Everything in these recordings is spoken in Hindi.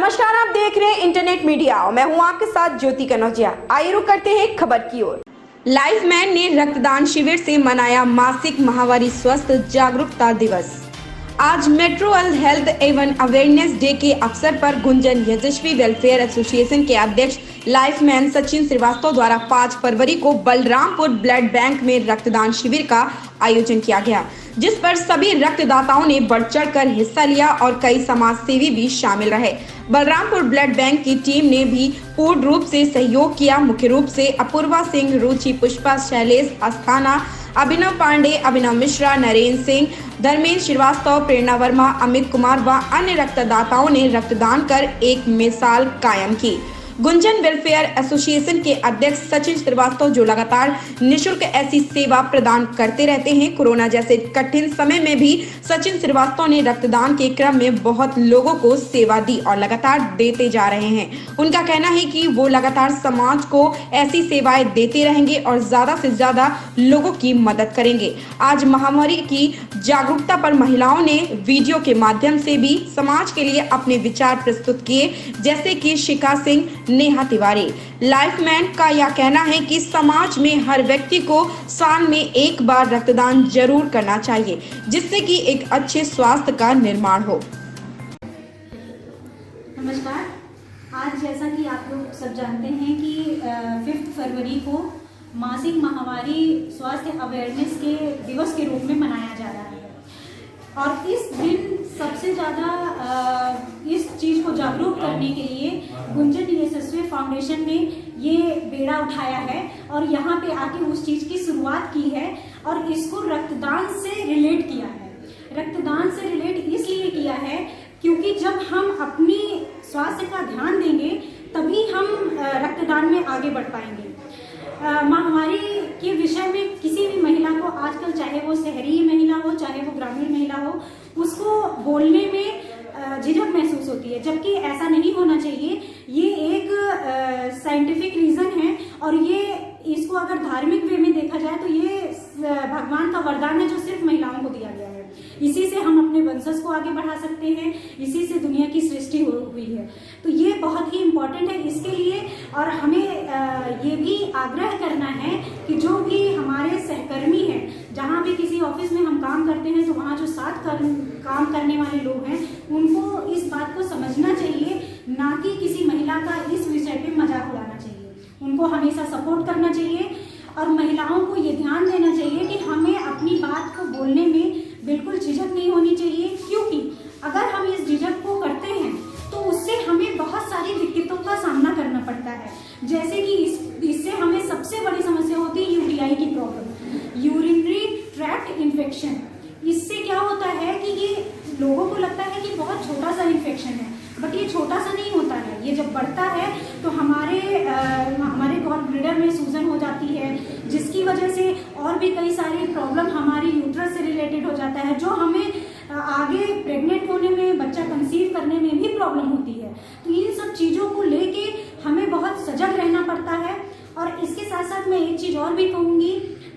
नमस्कार, आप देख रहे हैं इंटरनेट मीडिया और मैं हूं आपके साथ ज्योति कनौजिया। आइए रुक करते हैं खबर की ओर। लाइफमैन ने रक्तदान शिविर से मनाया मासिक माहवारी स्वास्थ्य जागरूकता दिवस। आज मेट्रो हेल्थ एवं अवेयरनेस डे के अवसर पर गुंजन यशस्वी वेलफेयर एसोसिएशन के अध्यक्ष लाइफमैन सचिन श्रीवास्तव द्वारा 5 फरवरी को बलरामपुर ब्लड बैंक में रक्तदान शिविर का आयोजन किया गया, जिस पर सभी रक्तदाताओं ने बढ़ चढ़कर हिस्सा लिया और कई समाज सेवी भी शामिल रहे। बलरामपुर ब्लड बैंक की टीम ने भी पूर्ण रूप से सहयोग किया। मुख्य रूप से अपूर्वा सिंह, रुचि, पुष्पा, शैलेश अस्थाना, अभिनव पांडे, अभिनव मिश्रा, नरेंद्र सिंह, धर्मेंद्र श्रीवास्तव, प्रेरणा वर्मा, अमित कुमार व अन्य रक्तदाताओं ने रक्तदान कर एक मिसाल कायम की। गुंजन वेलफेयर एसोसिएशन के अध्यक्ष सचिन श्रीवास्तव जो लगातार निःशुल्क ऐसी सेवा प्रदान करते रहते हैं, कोरोना जैसे कठिन समय में भी सचिन श्रीवास्तव ने रक्तदान के क्रम में बहुत लोगों को सेवा दी और लगातार देते जा रहे हैं। उनका कहना है कि वो लगातार समाज को ऐसी सेवाएं देते रहेंगे और ज्यादा से ज्यादा लोगों की मदद करेंगे। आज महामारी की जागरूकता पर महिलाओं ने वीडियो के माध्यम से भी समाज के लिए अपने विचार प्रस्तुत किए, जैसे कि शिखा सिंह, नेहा तिवारी। लाइफमैन का यह कहना है कि समाज में हर व्यक्ति को साल में एक बार रक्तदान जरूर करना चाहिए, जिससे कि एक अच्छे स्वास्थ्य का निर्माण हो। नमस्कार। आज जैसा कि आप लोग सब जानते हैं कि 5 फरवरी को मासिक माहवारी स्वास्थ्य अवेयरनेस के दिवस के रूप में मनाया जा रहा है और इस दिन सबसे ज़्यादा इस चीज़ को जागरूक करने के लिए गुंजन यशस्वी फाउंडेशन ने ये बेड़ा उठाया है और यहाँ पे आके उस चीज़ की शुरुआत की है और इसको रक्तदान से रिलेट किया है। रक्तदान से रिलेट इसलिए किया है क्योंकि जब हम अपनी स्वास्थ्य का ध्यान देंगे तभी हम रक्तदान में आगे बढ़ पाएंगे। महामारी के विषय में किसी भी महिला को आजकल, चाहे वो शहरी महिला हो चाहे वो ग्रामीण महिला हो, उसको बोलने में झिझक महसूस होती है, जबकि ऐसा नहीं होना चाहिए। ये एक साइंटिफिक रीजन है और ये इसको अगर धार्मिक वे में देखा जाए तो ये भगवान का वरदान है जो सिर्फ महिलाओं को दिया गया है। इसी से हम अपने वंशज को आगे बढ़ा सकते हैं, इसी से दुनिया की सृष्टि हुई है। तो ये बहुत ही इम्पोर्टेंट है इसके लिए। और हमें ये भी आग्रह करना है कि जो भी हमारे सहकर्मी हैं, जहाँ भी किसी ऑफिस में हम काम करते हैं तो वहाँ जो साथ काम करने वाले लोग हैं उनको इस बात को समझना चाहिए, ना कि किसी महिला का इस विषय पे मजाक उड़ाना चाहिए। उनको हमेशा सपोर्ट करना चाहिए और महिलाओं को ये ध्यान देना चाहिए कि हमें अपनी बात को बोलने में बिल्कुल झिझक नहीं होनी चाहिए, क्योंकि अगर हम इस झिझक को करते हैं तो उससे हमें बहुत सारी दिक्कतों का सामना करना पड़ता है। जैसे कि इससे हमें सबसे बड़ी समस्या होती है यूटीआई की प्रॉब्लम, यूरिनरी ट्रैक्ट इन्फेक्शन। इससे क्या होता है कि ये लोगों को लगता है कि बहुत छोटा सा इन्फेक्शन है, बट ये छोटा सा नहीं होता है। ये जब बढ़ता है तो हमारे गॉल ब्लैडर में सूजन हो जाती है, जिसकी वजह से और भी कई सारी प्रॉब्लम हमारी यूट्रस से रिलेटेड हो जाता है, जो हमें आगे प्रेग्नेंट होने में, बच्चा कंसीव करने में भी प्रॉब्लम होती है। तो इन सब चीज़ों को लेके हमें बहुत सजग रहना पड़ता है। और इसके साथ साथ मैं एक चीज़ और भी कहूँगी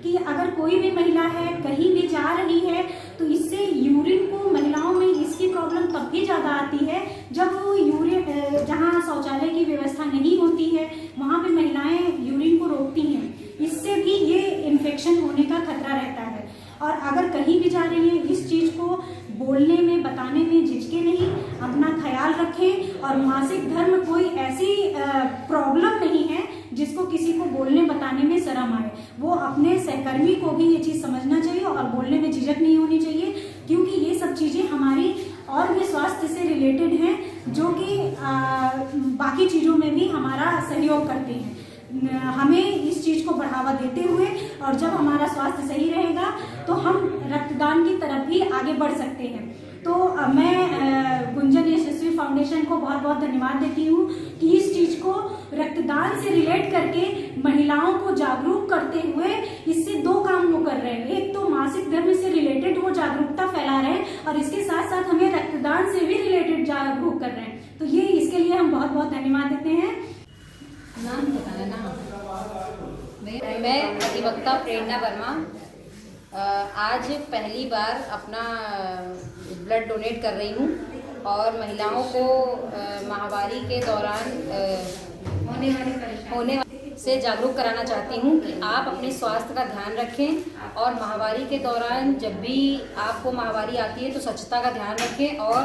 कि अगर कोई भी महिला है कहीं भी जा रही है तो इससे यूरिन को, महिलाओं में इसकी प्रॉब्लम तब भी ज़्यादा आती है जब वो यूरिन, जहाँ शौचालय की व्यवस्था नहीं होती है वहाँ पे महिलाएं यूरिन को रोकती हैं। इससे भी ये इन्फेक्शन होने का खतरा रहता है। और अगर कहीं भी जा रही है इस चीज़ को बोलने में, बताने में झिझके नहीं, अपना ख्याल रखें। और मासिक धर्म कोई ऐसी प्रॉब्लम नहीं है जिसको किसी को बोलने बताने में शर्म आए। वो अपने सहकर्मी को भी ये चीज़ समझना चाहिए और बोलने में झिझक नहीं होनी चाहिए, क्योंकि ये सब चीज़ें हमारी और भी स्वास्थ्य से रिलेटेड हैं, जो कि बाकी चीज़ों में भी हमारा सहयोग करते हैं। हमें इस चीज़ को बढ़ावा देते हुए और जब हमारा स्वास्थ्य सही रहेगा तो हम रक्तदान की तरफ भी आगे बढ़ सकते हैं। तो मैं गुंजन यशस्वी फाउंडेशन को बहुत बहुत धन्यवाद देती हूँ कि इस चीज़ को रक्तदान से रिलेट करके महिलाओं को जागरूक करते हुए इससे 2 काम वो कर रहे हैं। एक तो मासिक धर्म से रिलेटेड वो जागरूकता फैला रहे हैं और इसके साथ साथ हमें रक्तदान से भी रिलेटेड जागरूक कर रहे हैं। तो ये इसके लिए हम बहुत बहुत धन्यवाद देते हैं। नाम बताना नाम। मैं अधिवक्ता प्रेरणा वर्मा आज पहली बार अपना ब्लड डोनेट कर रही हूँ और महिलाओं को माहवारी के दौरान होने से जागरूक कराना चाहती हूँ कि आप अपने स्वास्थ्य का ध्यान रखें और माहवारी के दौरान जब भी आपको माहवारी आती है तो स्वच्छता का ध्यान रखें और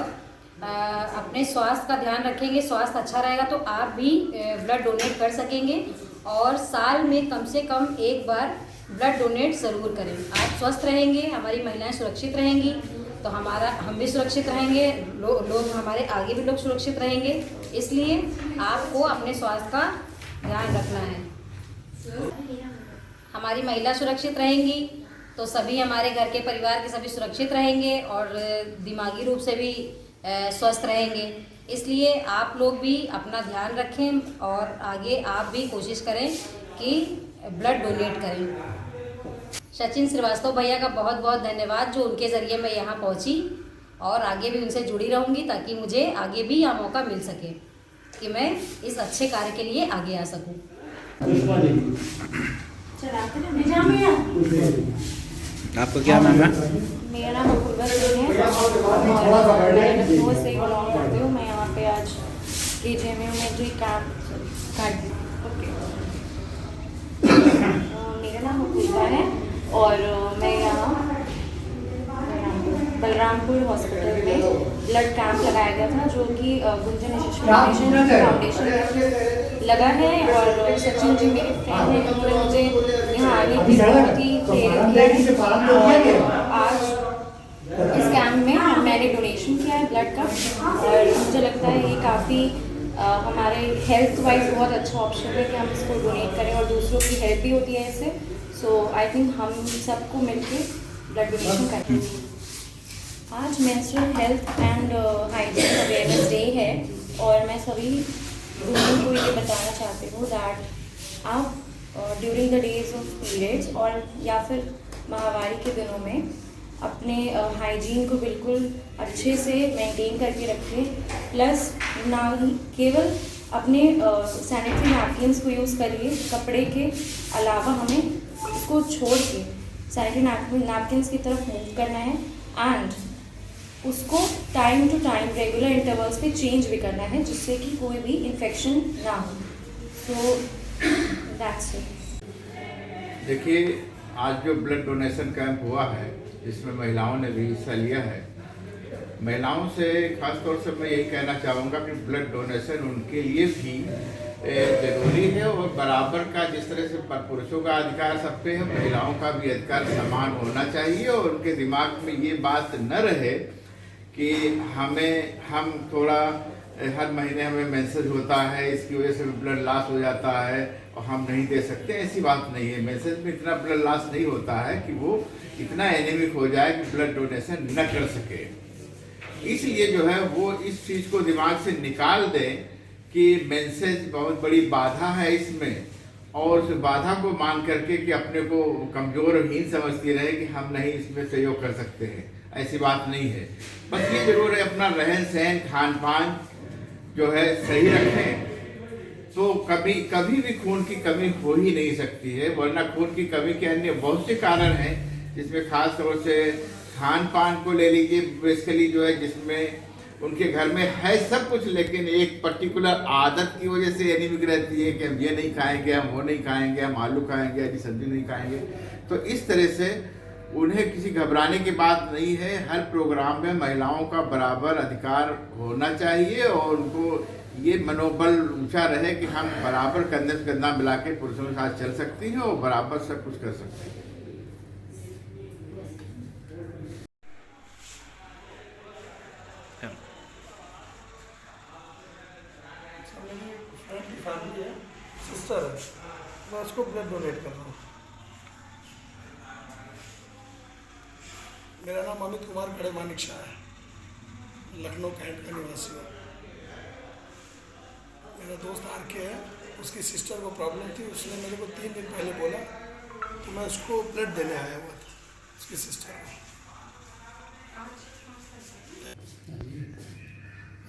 अपने स्वास्थ्य का ध्यान रखेंगे। स्वास्थ्य अच्छा रहेगा तो आप भी ब्लड डोनेट कर सकेंगे और साल में कम से कम एक बार ब्लड डोनेट ज़रूर करें। आप स्वस्थ रहेंगे, हमारी महिलाएं सुरक्षित रहेंगी तो हम भी सुरक्षित रहेंगे, लोग हमारे आगे भी लोग सुरक्षित रहेंगे। इसलिए आपको अपने स्वास्थ्य का ध्यान रखना है। हमारी महिला सुरक्षित रहेंगी तो सभी हमारे घर के परिवार के सभी सुरक्षित रहेंगे और दिमागी रूप से भी स्वस्थ रहेंगे। इसलिए आप लोग भी अपना ध्यान रखें और आगे आप भी कोशिश करें कि ब्लड डोनेट करें। सचिन श्रीवास्तव भैया का बहुत बहुत धन्यवाद जो उनके ज़रिए मैं यहाँ पहुँची और आगे भी उनसे जुड़ी रहूँगी ताकि मुझे आगे भी यह मौका मिल सके कि मैं इस अच्छे कार्य के लिए आगे आ सकूँ। आपका क्या नाम है? मेरा नाम अपूर्वा सिंह है और मैं लखनऊ से बिलोंग करती हूँ। मैं यहाँ पे आज KGMU में जो कैंप मेरा नाम अपूर्वा है और मैं यहाँ बलरामपुर हॉस्पिटल में ब्लड कैंप लगाया गया था जो कि गुंजन यशस्वी फाउंडेशन लगा है और सचिन जी मेरे फ्रेंड हैं, उन्होंने मुझे यहाँ आने की बहुत ही प्रेरित किया है और आज इस कैंप में मैंने डोनेशन किया है ब्लड का और मुझे लगता है ये काफ़ी हमारे हेल्थ वाइज बहुत अच्छा ऑप्शन है कि हम इसको डोनेट करें और दूसरों की हेल्प भी होती है इससे। सो आई थिंक हम सबको मिलके ब्लड डोनेशन करें। आज menstrual health and hygiene awareness day है और मैं सभी वुमेन को ये बताना चाहती हूँ दैट आप during the days of periods और या फिर माहवारी के दिनों में अपने हाइजीन को बिल्कुल अच्छे से मेंटेन करके रखें। प्लस ना ही केवल अपने सैनिटरी नैपकिन्स को यूज़ करिए, कपड़े के अलावा हमें उसको छोड़ के सैनिटरी नैपकिन्स की तरफ मूव करना है एंड उसको time to time regular intervals पे चेंज भी करना है जिससे कि कोई भी इन्फेक्शन ना हो। So that's it. देखिए, आज जो ब्लड डोनेशन कैंप हुआ है इसमें महिलाओं ने भी हिस्सा लिया है। महिलाओं से खास तौर से मैं यही कहना चाहूँगा कि ब्लड डोनेशन उनके लिए भी ज़रूरी है और बराबर का जिस तरह से पुरुषों का अधिकार सब पे है, महिलाओं का भी अधिकार समान होना चाहिए और उनके दिमाग में ये बात न रहे कि हम थोड़ा हर महीने हमें मेंसेज होता है, इसकी वजह से ब्लड लॉस हो जाता है और हम नहीं दे सकते। ऐसी बात नहीं है। मेंसेज में इतना ब्लड लॉस नहीं होता है कि वो इतना एनीमिक हो जाए कि ब्लड डोनेशन न कर सके। इसलिए जो है वो इस चीज़ को दिमाग से निकाल दें कि मेंसेज बहुत बड़ी बाधा है इसमें और उस बाधा को मान करके कि अपने को कमज़ोर और हीन समझती रहे कि हम नहीं इसमें सहयोग कर सकते हैं। ऐसी बात नहीं है। बस ये जरूर है अपना रहन सहन खान पान जो है सही रखें तो कभी भी खून की कमी हो ही नहीं सकती है। वरना खून की कमी के अन्य बहुत से कारण हैं जिसमें खास तौर से खान पान को ले लीजिए बेसिकली जो है जिसमें उनके घर में है सब कुछ लेकिन एक पर्टिकुलर आदत की वजह से एनीमिक रहती है कि हम ये नहीं खाएंगे, हम वो नहीं खाएंगे, हम आलू खाएंगे, हरी सब्जी नहीं खाएंगे। तो इस तरह से उन्हें किसी घबराने की बात नहीं है। हर प्रोग्राम में महिलाओं का बराबर अधिकार होना चाहिए और उनको ये मनोबल ऊंचा रहे कि हम बराबर कंधे से कंधा मिला के पुरुषों के साथ चल सकती हैं और बराबर सब कुछ कर सकते हैं। फैमिली है, सिस्टर है, मैं उसको ब्लड डोनेट कर रहा हूँ। मेरा नाम अमित कुमार खड़े मानिक शाह है, लखनऊ कैंट का निवासी हूँ। मेरा दोस्त RK है, उसकी सिस्टर को प्रॉब्लम थी, उसने मेरे को 3 दिन पहले बोला तो मैं उसको ब्लड देने आया हुआ था उसकी सिस्टर को।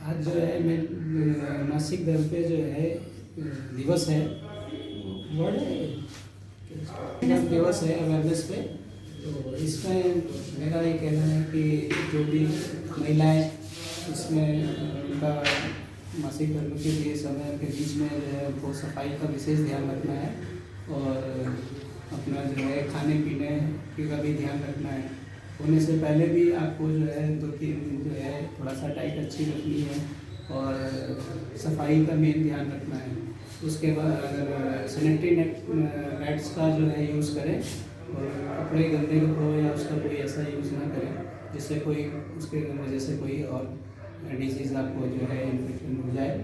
आज जो है मैं मासिक धर्म पे जो है दिवस है, वर्ड दिवस है अवेयरनेस पे। तो इसमें मेरा ये कहना है कि जो भी महिलाएं इसमें उनका मासिक धर्म के लिए समय के बीच में जो है वो सफाई का विशेष ध्यान रखना है और अपना जो है खाने पीने का भी ध्यान रखना है। होने से पहले भी आपको जो है 2-3 दिन जो है थोड़ा सा डाइट अच्छी रखनी है और सफाई का मेन ध्यान रखना है। उसके बाद अगर सैनिटरी पैड्स का जो है यूज़ करें और कपड़े गंदे कपड़ों या उसका कोई ऐसा यूज़ ना करें जिससे कोई उसके वजह से कोई और डिजीज़ आपको जो है इन्फेक्शन हो जाए।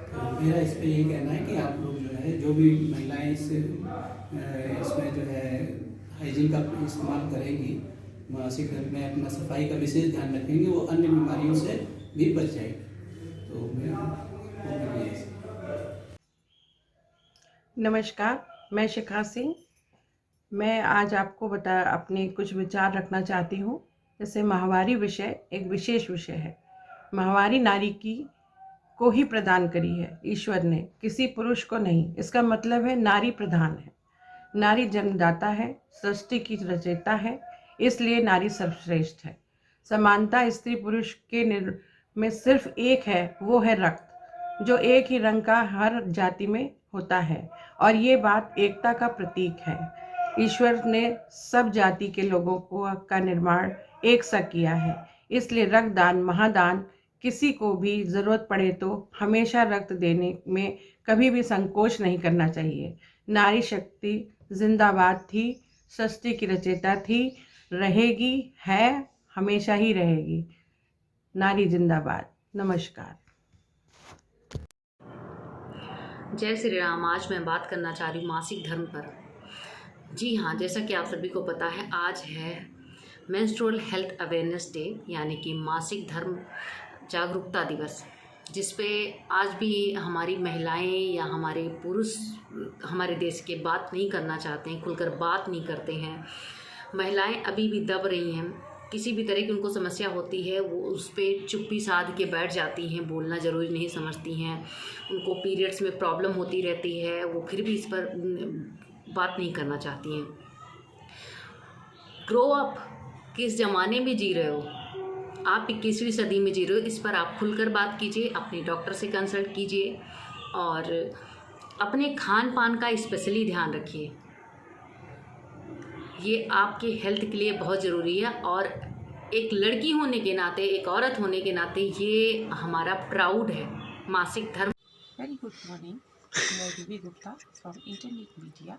तो मेरा इस पर यही कहना है कि आप लोग जो है जो भी महिलाएं इसमें जो है हाइजीन का इस्तेमाल करेंगी, मासिक धर्म में अपना सफाई का विशेष ध्यान रखेंगे, वो अन्य बीमारियों से भी बच जाएगी। तो नमस्कार, मैं शिखा सिंह। मैं आज आपको अपने कुछ विचार रखना चाहती हूँ। जैसे माहवारी विषय एक विशेष विषय है। माहवारी नारी को ही प्रदान करी है ईश्वर ने, किसी पुरुष को नहीं। इसका मतलब है नारी प्रधान है। नारी जन्मदाता है, सृष्टि की रचयिता है, इसलिए नारी सर्वश्रेष्ठ है। समानता स्त्री पुरुष के में सिर्फ एक है, वो है रक्त, जो एक ही रंग का हर जाति में होता है और ये बात एकता का प्रतीक है। ईश्वर ने सब जाति के लोगों का निर्माण एक सा किया है, इसलिए रक्तदान महादान, किसी को भी ज़रूरत पड़े तो हमेशा रक्त देने में कभी भी संकोच नहीं करना चाहिए। नारी शक्ति जिंदाबाद थी, सृष्टि की रचयिता थी, रहेगी, है, हमेशा ही रहेगी। नारी जिंदाबाद। नमस्कार। जय श्री राम। आज मैं बात करना चाह रही हूँ मासिक धर्म पर। जी हाँ, जैसा कि आप सभी को पता है, आज है मेंस्ट्रुअल हेल्थ अवेयरनेस डे, यानी कि मासिक धर्म जागरूकता दिवस, जिस पे आज भी हमारी महिलाएं या हमारे पुरुष हमारे देश के बात नहीं करना चाहते हैं, खुलकर बात नहीं करते हैं। महिलाएं अभी भी दब रही हैं। किसी भी तरह की उनको समस्या होती है, वो उस पर चुप्पी साध के बैठ जाती हैं, बोलना ज़रूरी नहीं समझती हैं। उनको पीरियड्स में प्रॉब्लम होती रहती है, वो फिर भी इस पर बात नहीं करना चाहती हैं। ग्रो अप, किस ज़माने में जी रहे हो आप? 21वीं सदी में जी रहे हो। इस पर आप खुलकर बात कीजिए, अपने डॉक्टर से कंसल्ट कीजिए और अपने खान पान का स्पेशली ध्यान रखिए। ये आपके हेल्थ के लिए बहुत ज़रूरी है और एक लड़की होने के नाते, एक औरत होने के नाते ये हमारा प्राउड है। मासिक धर्म। वेरी गुड मॉर्निंग, मैं Ruby Gupta from internet media.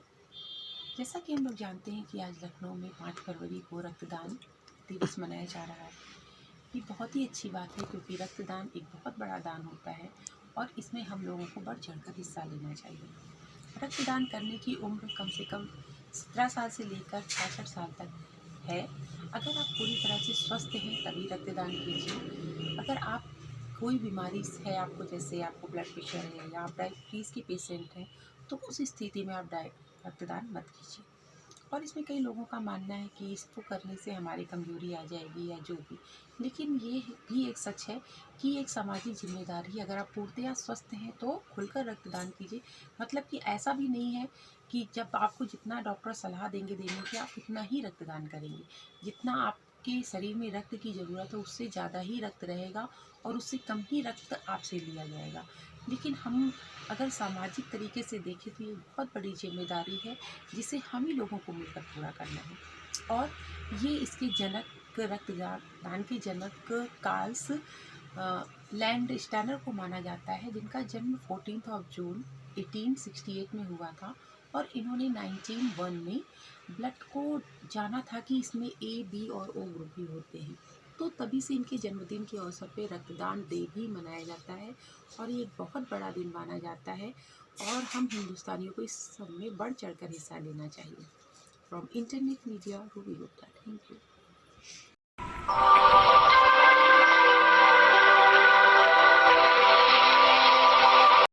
जैसा कि हम लोग जानते हैं कि आज लखनऊ में 5 फरवरी को रक्तदान दिवस मनाया जा रहा है। ये बहुत ही अच्छी बात है क्योंकि रक्तदान एक बहुत बड़ा दान होता है और इसमें हम लोगों को बढ़ चढ़कर हिस्सा लेना चाहिए। रक्तदान करने की उम्र कम से कम 17 साल से लेकर 66 साल तक है। अगर आप पूरी तरह से स्वस्थ हैं तभी रक्तदान कीजिए। अगर आप कोई बीमारी है आपको, जैसे आपको ब्लड प्रेशर है या आप डायबिटीज़ की पेशेंट हैं, तो उस स्थिति में आप रक्तदान मत कीजिए। और इसमें कई लोगों का मानना है कि इसको करने से हमारी कमजोरी आ जाएगी या जो भी, लेकिन ये भी एक सच है कि एक सामाजिक जिम्मेदारी, अगर आप पूर्णतः स्वस्थ हैं तो खुलकर रक्तदान कीजिए। मतलब कि ऐसा भी नहीं है कि जब आपको जितना डॉक्टर सलाह देने की आप उतना ही रक्तदान करेंगे। जितना आपके शरीर में रक्त की ज़रूरत है उससे ज़्यादा ही रक्त रहेगा और उससे कम ही रक्त आपसे लिया जाएगा। लेकिन हम अगर सामाजिक तरीके से देखें तो ये बहुत बड़ी जिम्मेदारी है जिसे हम ही लोगों को मिलकर पूरा करना है। और ये इसके जनक, रक्तदान के जनक कार्ल्स लैंडस्टाइनर को माना जाता है, जिनका जन्म 14 जून 1868 में हुआ था। और इन्होंने 1901 में ब्लड को जाना था कि इसमें A, B और O ग्रुप भी होते हैं, तो तभी से इनके जन्मदिन के अवसर पे रक्तदान डे भी मनाया जाता है और ये एक बहुत बड़ा दिन माना जाता है और हम हिंदुस्तानियों को इस सब में बढ़ चढ़कर हिस्सा लेना चाहिए। From internet media, Ruby Gupta. Thank you.